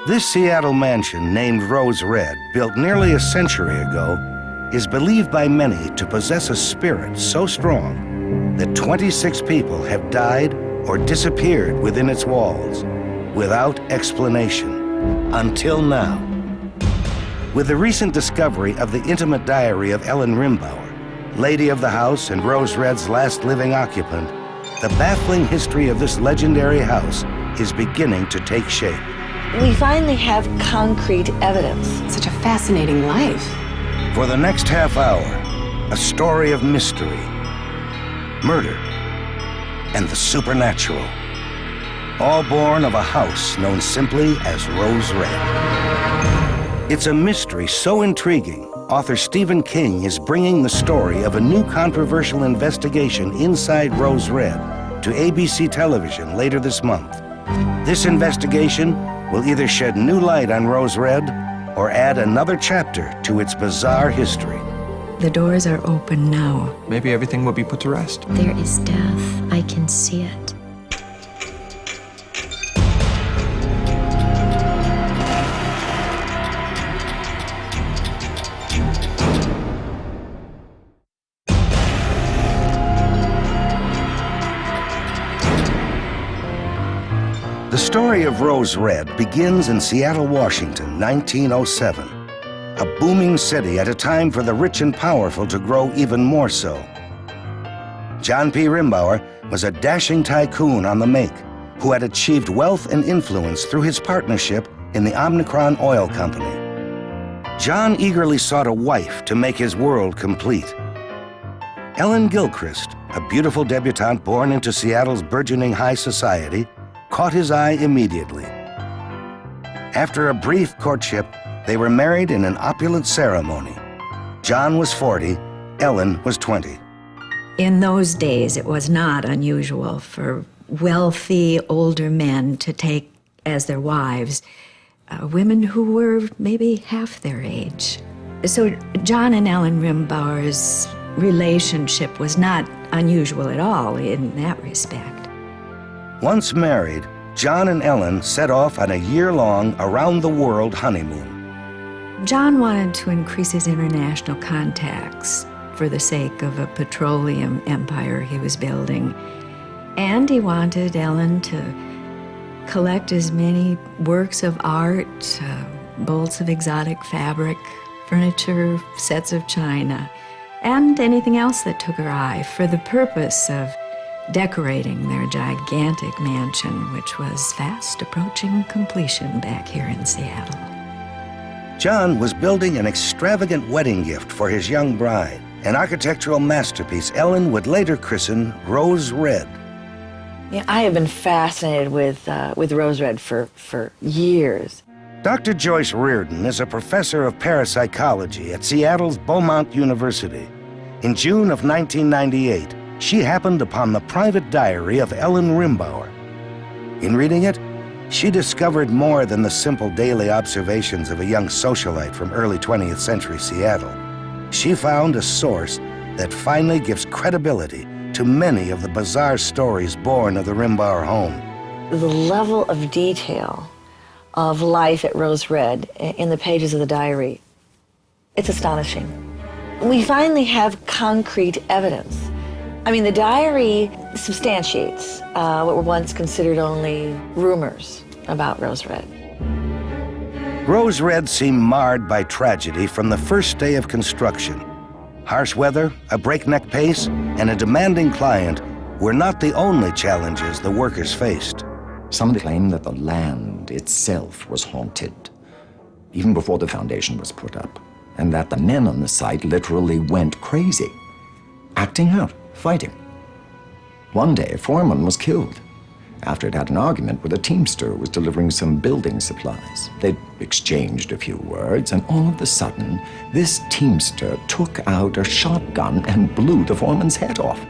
This Seattle mansion, named Rose Red, built nearly a century ago, is believed by many to possess a spirit so strong that 26 people have died or disappeared within its walls without explanation, until now. With the recent discovery of the intimate diary of Ellen Rimbauer, lady of the house and Rose Red's last living occupant, the baffling history of this legendary house is beginning to take shape. We finally have concrete evidence. Such a fascinating life. For the next half hour, a story of mystery, murder, and the supernatural, all born of a house known simply as Rose Red. It's a mystery so intriguing, author Stephen King is bringing the story of a new controversial investigation inside Rose Red to ABC television later this month. This investigation will either shed new light on Rose Red or add another chapter to its bizarre history. The doors are open now. Maybe everything will be put to rest. There is death. I can see it. The story of Rose Red begins in Seattle, Washington, 1907. A booming city at a time for the rich and powerful to grow even more so. John P. Rimbauer was a dashing tycoon on the make who had achieved wealth and influence through his partnership in the Omnicron Oil Company. John eagerly sought a wife to make his world complete. Ellen Gilchrist, a beautiful debutante born into Seattle's burgeoning high society, caught his eye immediately. After a brief courtship, they were married in an opulent ceremony. John was 40, Ellen was 20. In those days, it was not unusual for wealthy older men to take as their wives women who were maybe half their age. So John and Ellen Rimbauer's relationship was not unusual at all in that respect. Once married, John and Ellen set off on a year-long, around-the-world honeymoon. John wanted to increase his international contacts for the sake of a petroleum empire he was building. And he wanted Ellen to collect as many works of art, bolts of exotic fabric, furniture, sets of china, and anything else that took her eye for the purpose of decorating their gigantic mansion, which was fast approaching completion back here in Seattle. John was building an extravagant wedding gift for his young bride, an architectural masterpiece Ellen would later christen Rose Red. Yeah, I have been fascinated with Rose Red for years. Dr. Joyce Reardon is a professor of parapsychology at Seattle's Beaumont University. In June of 1998, she happened upon the private diary of Ellen Rimbauer. In reading it, she discovered more than the simple daily observations of a young socialite from early 20th century Seattle. She found a source that finally gives credibility to many of the bizarre stories born of the Rimbauer home. The level of detail of life at Rose Red in the pages of the diary, it's astonishing. We finally have concrete evidence. I mean, the diary substantiates what were once considered only rumors about Rose Red. Rose Red seemed marred by tragedy from the first day of construction. Harsh weather, a breakneck pace, and a demanding client were not the only challenges the workers faced. Some claim that the land itself was haunted, even before the foundation was put up, and that the men on the site literally went crazy, acting out, fighting. One day, a foreman was killed after it had an argument with a teamster who was delivering some building supplies. They'd exchanged a few words, and all of a sudden, this teamster took out a shotgun and blew the foreman's head off.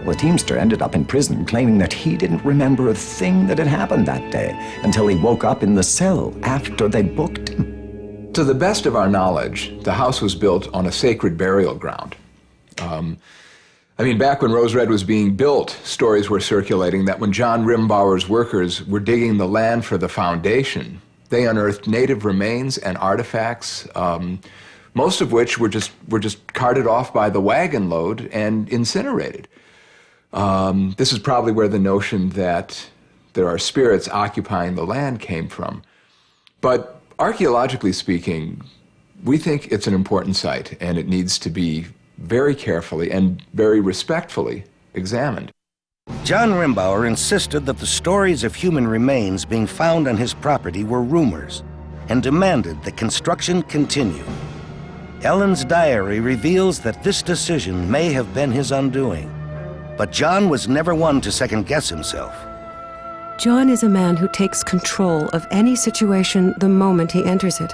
The teamster ended up in prison, claiming that he didn't remember a thing that had happened that day until he woke up in the cell after they booked him. To the best of our knowledge, the house was built on a sacred burial ground. Back when Rose Red was being built, stories were circulating that when John Rimbauer's workers were digging the land for the foundation, They unearthed native remains and artifacts, most of which were just carted off by the wagon load and incinerated. This is probably where the notion that there are spirits occupying the land came from. But archaeologically speaking, we think it's an important site, and it needs to be very carefully and very respectfully examined. John Rimbauer insisted that the stories of human remains being found on his property were rumors and demanded that construction continue. Ellen's diary reveals that this decision may have been his undoing, but John was never one to second-guess himself. John is a man who takes control of any situation the moment he enters it.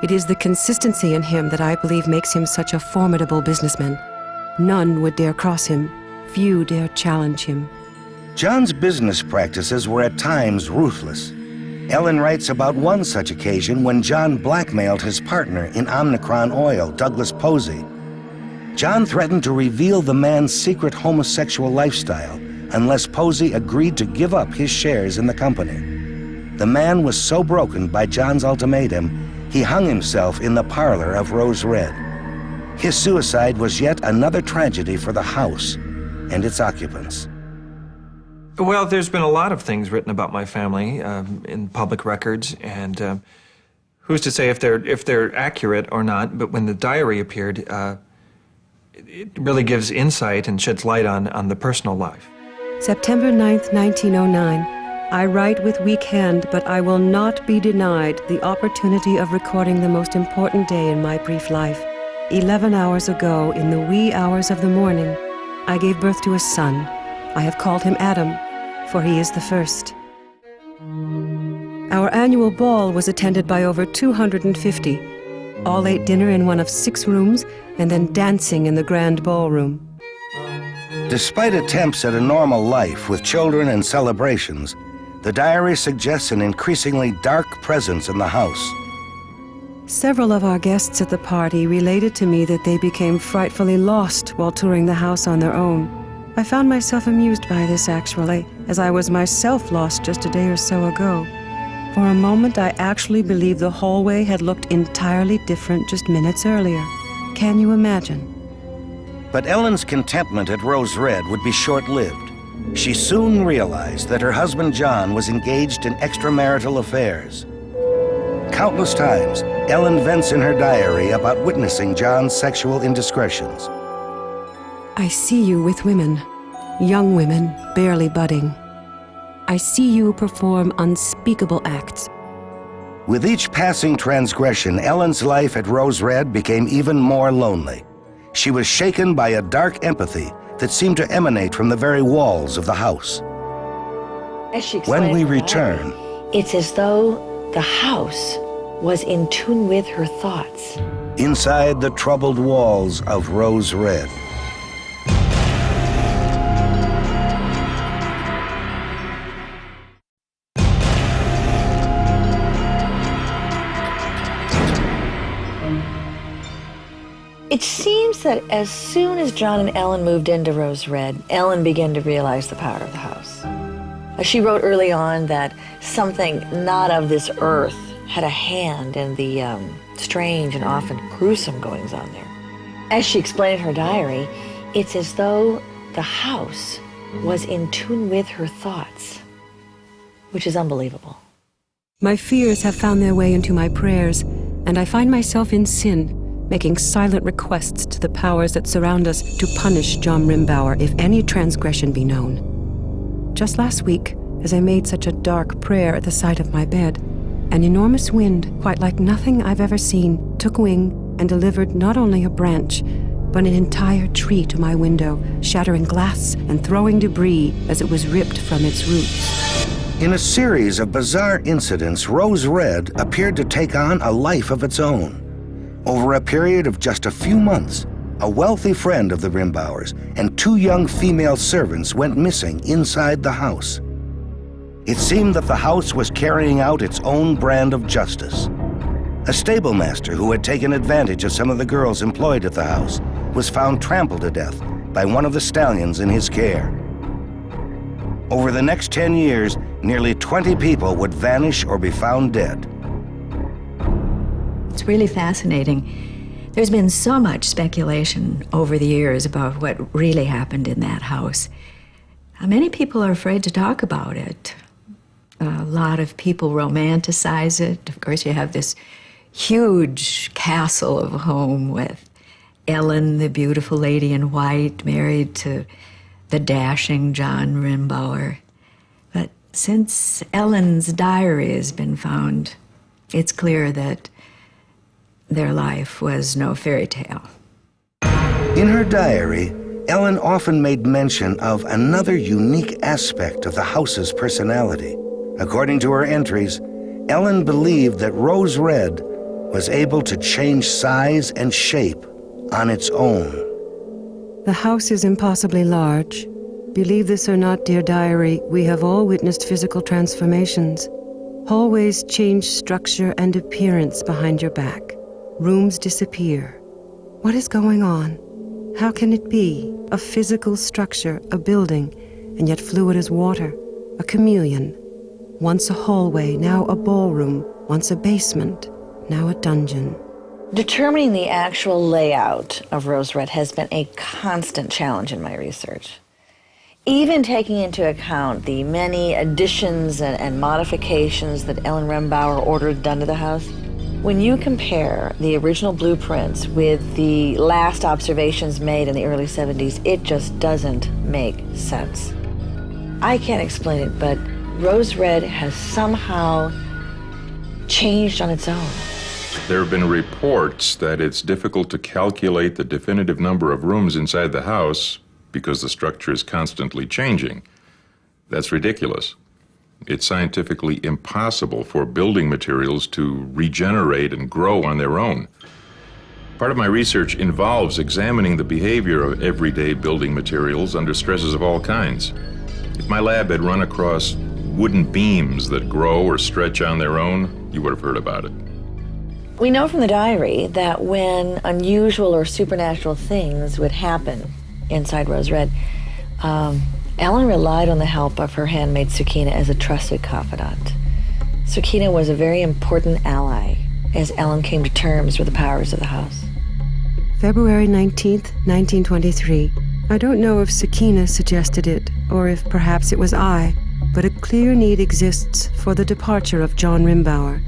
It is the consistency in him that I believe makes him such a formidable businessman. None would dare cross him. Few dare challenge him. John's business practices were at times ruthless. Ellen writes about one such occasion when John blackmailed his partner in Omnicron Oil, Douglas Posey. John threatened to reveal the man's secret homosexual lifestyle unless Posey agreed to give up his shares in the company. The man was so broken by John's ultimatum, he hung himself in the parlor of Rose Red. His suicide was yet another tragedy for the house and its occupants. Well, there's been a lot of things written about my family in public records, and who's to say if they're accurate or not, but when the diary appeared, it really gives insight and sheds light on the personal life. September 9th, 1909. I write with weak hand, but I will not be denied the opportunity of recording the most important day in my brief life. 11 hours ago, in the wee hours of the morning, I gave birth to a son. I have called him Adam, for he is the first. Our annual ball was attended by over 250. All ate dinner in one of 6 rooms, and then dancing in the grand ballroom. Despite attempts at a normal life with children and celebrations, the diary suggests an increasingly dark presence in the house. Several of our guests at the party related to me that they became frightfully lost while touring the house on their own. I found myself amused by this, actually, as I was myself lost just a day or so ago. For a moment, I actually believed the hallway had looked entirely different just minutes earlier. Can you imagine? But Ellen's contentment at Rose Red would be short-lived. She soon realized that her husband John was engaged in extramarital affairs. Countless times, Ellen vents in her diary about witnessing John's sexual indiscretions. I see you with women, young women, barely budding. I see you perform unspeakable acts. With each passing transgression, Ellen's life at Rose Red became even more lonely. She was shaken by a dark empathy that seemed to emanate from the very walls of the house. As she When explained we in her return, diary, it's as though the house was in tune with her thoughts. inside the troubled walls of Rose Red. It seems that as soon as John and Ellen moved into Rose Red, Ellen began to realize the power of the house. She wrote early on that something not of this earth had a hand in the strange and often gruesome goings-on there. As she explained in her diary, it's as though the house was in tune with her thoughts, which is unbelievable. My fears have found their way into my prayers, and I find myself in sin, making silent requests to the powers that surround us to punish John Rimbauer if any transgression be known. Just last week, as I made such a dark prayer at the side of my bed, an enormous wind, quite like nothing I've ever seen, took wing and delivered not only a branch, but an entire tree to my window, shattering glass and throwing debris as it was ripped from its roots. In a series of bizarre incidents, Rose Red appeared to take on a life of its own. Over a period of just a few months, a wealthy friend of the Rimbauers and 2 young female servants went missing inside the house. It seemed that the house was carrying out its own brand of justice. A stable master who had taken advantage of some of the girls employed at the house was found trampled to death by one of the stallions in his care. Over the next 10 years, nearly 20 people would vanish or be found dead. It's really fascinating. There's been so much speculation over the years about what really happened in that house. Many people are afraid to talk about it. A lot of people romanticize it. Of course, you have this huge castle of a home with Ellen, the beautiful lady in white, married to the dashing John Rimbauer. But since Ellen's diary has been found, it's clear that their life was no fairy tale. In her diary, Ellen often made mention of another unique aspect of the house's personality. According to her entries, Ellen believed that Rose Red was able to change size and shape on its own. The house is impossibly large. Believe this or not, dear diary, we have all witnessed physical transformations. Hallways change structure and appearance behind your back. Rooms disappear. What is going on? How can it be? A physical structure, a building, and yet fluid as water, a chameleon. Once a hallway, now a ballroom. Once a basement, now a dungeon. Determining the actual layout of Rose Red has been a constant challenge in my research. Even taking into account the many additions and modifications that Ellen Rimbauer ordered done to the house, when you compare the original blueprints with the last observations made in the early 70s, it just doesn't make sense. I can't explain it, but Rose Red has somehow changed on its own. There have been reports that it's difficult to calculate the definitive number of rooms inside the house because the structure is constantly changing. That's ridiculous. It's scientifically impossible for building materials to regenerate and grow on their own. Part of my research involves examining the behavior of everyday building materials under stresses of all kinds. If my lab had run across wooden beams that grow or stretch on their own, you would have heard about it. We know from the diary that when unusual or supernatural things would happen inside Rose Red, Ellen relied on the help of her handmaid Sakina as a trusted confidant. Sakina was a very important ally as Ellen came to terms with the powers of the house. February 19th, 1923. I don't know if Sakina suggested it, or if perhaps it was I, but a clear need exists for the departure of John Rimbauer.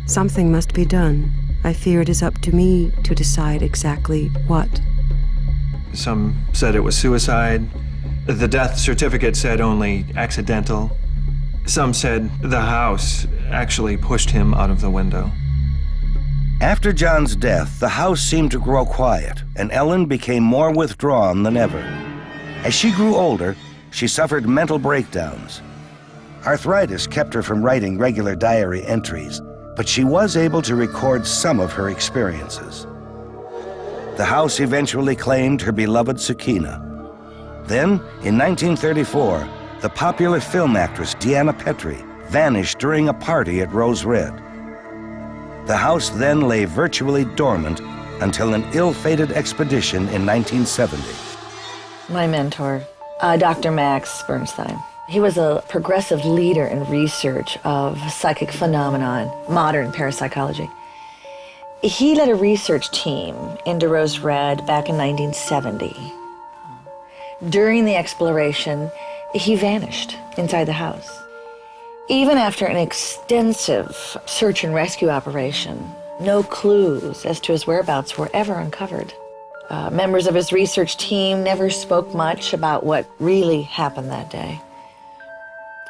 Something must be done. I fear it is up to me to decide exactly what. Some said it was suicide. The death certificate said only accidental. Some said the house actually pushed him out of the window. After John's death, the house seemed to grow quiet, and Ellen became more withdrawn than ever. As she grew older, she suffered mental breakdowns. Arthritis kept her from writing regular diary entries, but she was able to record some of her experiences. The house eventually claimed her beloved Sakina. Then, in 1934, the popular film actress Deanna Petrie vanished during a party at Rose Red. The house then lay virtually dormant until an ill-fated expedition in 1970. My mentor, Dr. Max Bernstein. He was a progressive leader in research of psychic phenomenon, modern parapsychology. He led a research team into Rose Red back in 1970. During the exploration, he vanished inside the house. Even after an extensive search and rescue operation, no clues as to his whereabouts were ever uncovered. Members of his research team never spoke much about what really happened that day.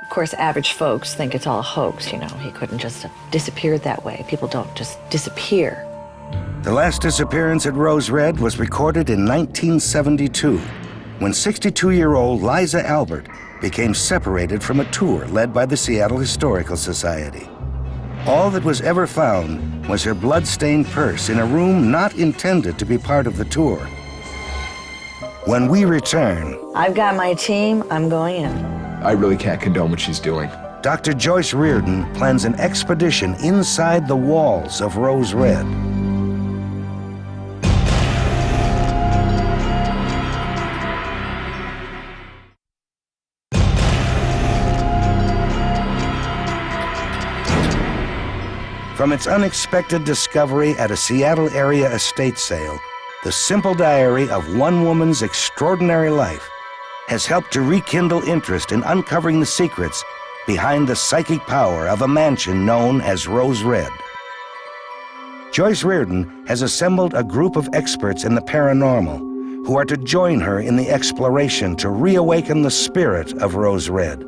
Of course, average folks think it's all a hoax, you know. He couldn't just have disappeared that way. People don't just disappear. The last disappearance at Rose Red was recorded in 1972, when 62-year-old Liza Albert became separated from a tour led by the Seattle Historical Society. All that was ever found was her blood-stained purse in a room not intended to be part of the tour. When we return... I've got my team, I'm going in. I really can't condone what she's doing. Dr. Joyce Reardon plans an expedition inside the walls of Rose Red. From From its unexpected discovery at a Seattle area estate sale, the simple diary of one woman's extraordinary life has helped to rekindle interest in uncovering the secrets behind the psychic power of a mansion known as Rose Red. Joyce Reardon has assembled a group of experts in the paranormal who are to join her in the exploration to reawaken the spirit of Rose Red.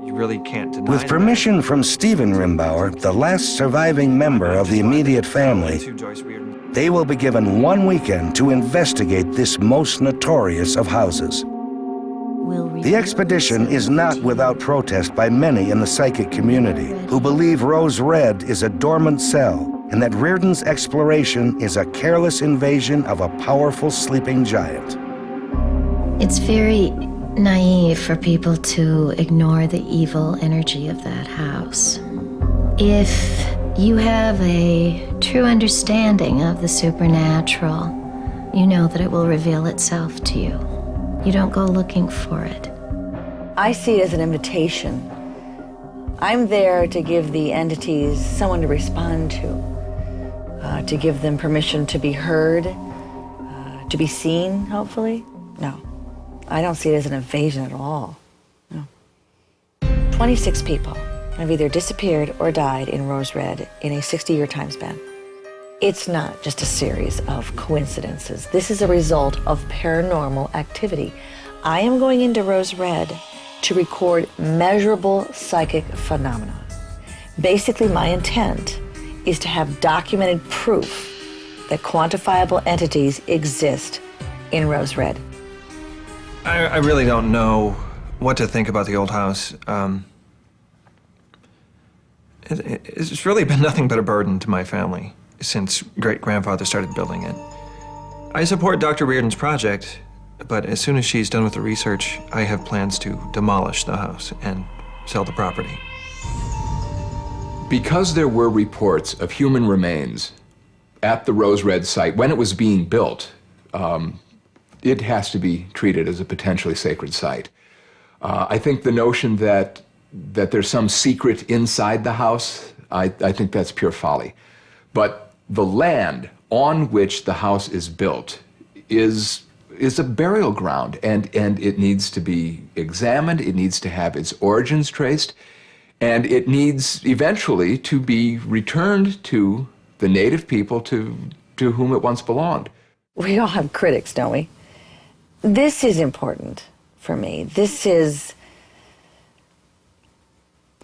You really can't deny With permission from Stephen Rimbauer, the last surviving member of the immediate family, they will be given 1 weekend to investigate this most notorious of houses. The expedition is not without protest by many in the psychic community who believe Rose Red is a dormant cell and that Reardon's exploration is a careless invasion of a powerful sleeping giant. It's very naive for people to ignore the evil energy of that house. If you have a true understanding of the supernatural, you know that it will reveal itself to you. You don't go looking for it. I see it as an invitation. I'm there to give the entities someone to respond to give them permission to be heard, to be seen, hopefully. No, I don't see it as an invasion at all. No. 26 people have either disappeared or died in Rose Red in a 60-year time span. It's not just a series of coincidences. This is a result of paranormal activity. I am going into Rose Red to record measurable psychic phenomena. Basically, my intent is to have documented proof that quantifiable entities exist in Rose Red. I really don't know what to think about the old house. It's really been nothing but a burden to my family since great-grandfather started building it. I support Dr. Reardon's project, but as soon as she's done with the research, I have plans to demolish the house and sell the property. Because there were reports of human remains at the Rose Red site when it was being built, it has to be treated as a potentially sacred site. I think the notion that there's some secret inside the house, I think that's pure folly. But the land on which the house is built is a burial ground, and it needs to be examined, it needs to have its origins traced, and it needs eventually to be returned to the native people to whom it once belonged. We all have critics, don't we? This is important for me. This is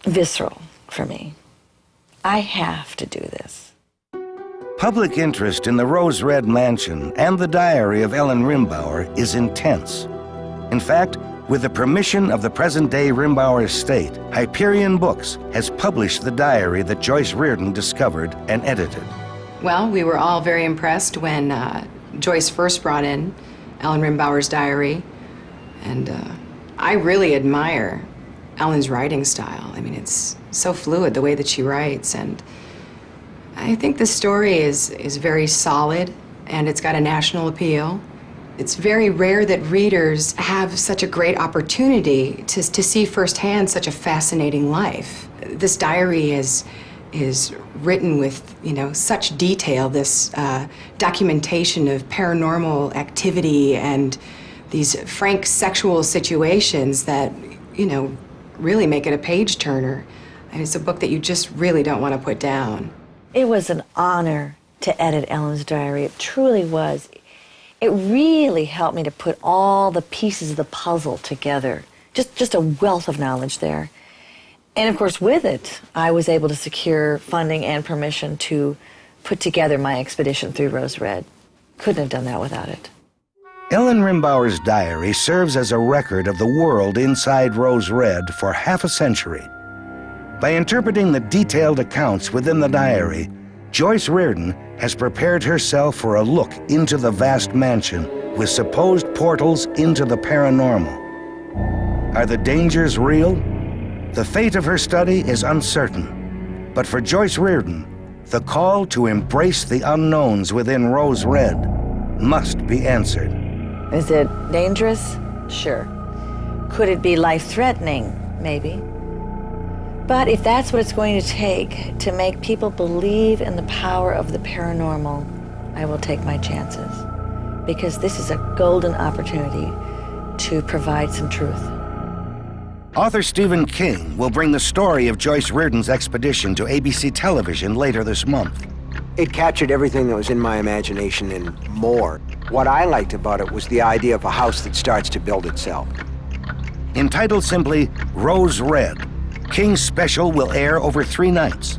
visceral for me. I have to do this. Public interest in the Rose Red Mansion and the diary of Ellen Rimbauer is intense. In fact, with the permission of the present-day Rimbauer estate, Hyperion Books has published the diary that Joyce Reardon discovered and edited. Well, we were all very impressed when Joyce first brought in Ellen Rimbauer's diary, and I really admire Ellen's writing style. I mean, it's so fluid, the way that she writes, and I think the story is very solid, and it's got a national appeal. It's very rare that readers have such a great opportunity to see firsthand such a fascinating life. This diary is written with, such detail, this documentation of paranormal activity and these frank sexual situations that, really make it a page-turner. And it's a book that you just really don't want to put down. It was an honor to edit Ellen's diary. It truly was. It really helped me to put all the pieces of the puzzle together. Just a wealth of knowledge there. And of course, with it, I was able to secure funding and permission to put together my expedition through Rose Red. Couldn't have done that without it. Ellen Rimbauer's diary serves as a record of the world inside Rose Red for half a century. By interpreting the detailed accounts within the diary, Joyce Reardon has prepared herself for a look into the vast mansion with supposed portals into the paranormal. Are the dangers real? The fate of her study is uncertain. But for Joyce Reardon, the call to embrace the unknowns within Rose Red must be answered. Is it dangerous? Sure. Could it be life-threatening? Maybe. But if that's what it's going to take to make people believe in the power of the paranormal, I will take my chances, because this is a golden opportunity to provide some truth. Author Stephen King will bring the story of Joyce Reardon's expedition to ABC television later this month. It captured everything that was in my imagination and more. What I liked about it was the idea of a house that starts to build itself. Entitled simply Rose Red, King's special will air over 3 nights,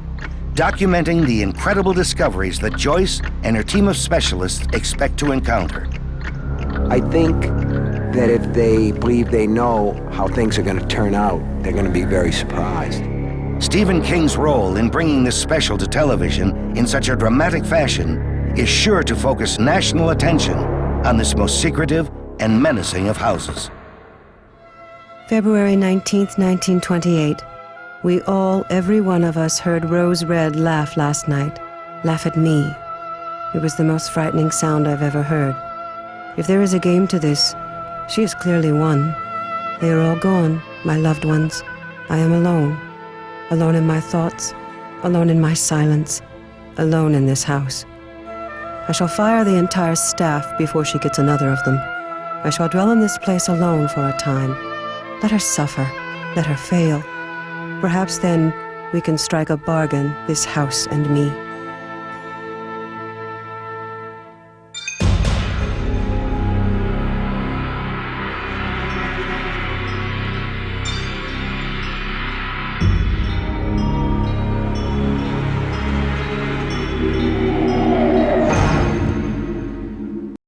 documenting the incredible discoveries that Joyce and her team of specialists expect to encounter. I think that if they believe they know how things are going to turn out, they're going to be very surprised. Stephen King's role in bringing this special to television in such a dramatic fashion is sure to focus national attention on this most secretive and menacing of houses. February 19th, 1928. We all, every one of us, heard Rose Red laugh last night. Laugh at me. It was the most frightening sound I've ever heard. If there is a game to this, she has clearly won. They are all gone, my loved ones. I am alone. Alone in my thoughts, alone in my silence, alone in this house. I shall fire the entire staff before she gets another of them. I shall dwell in this place alone for a time. Let her suffer, let her fail. Perhaps then we can strike a bargain, this house and me.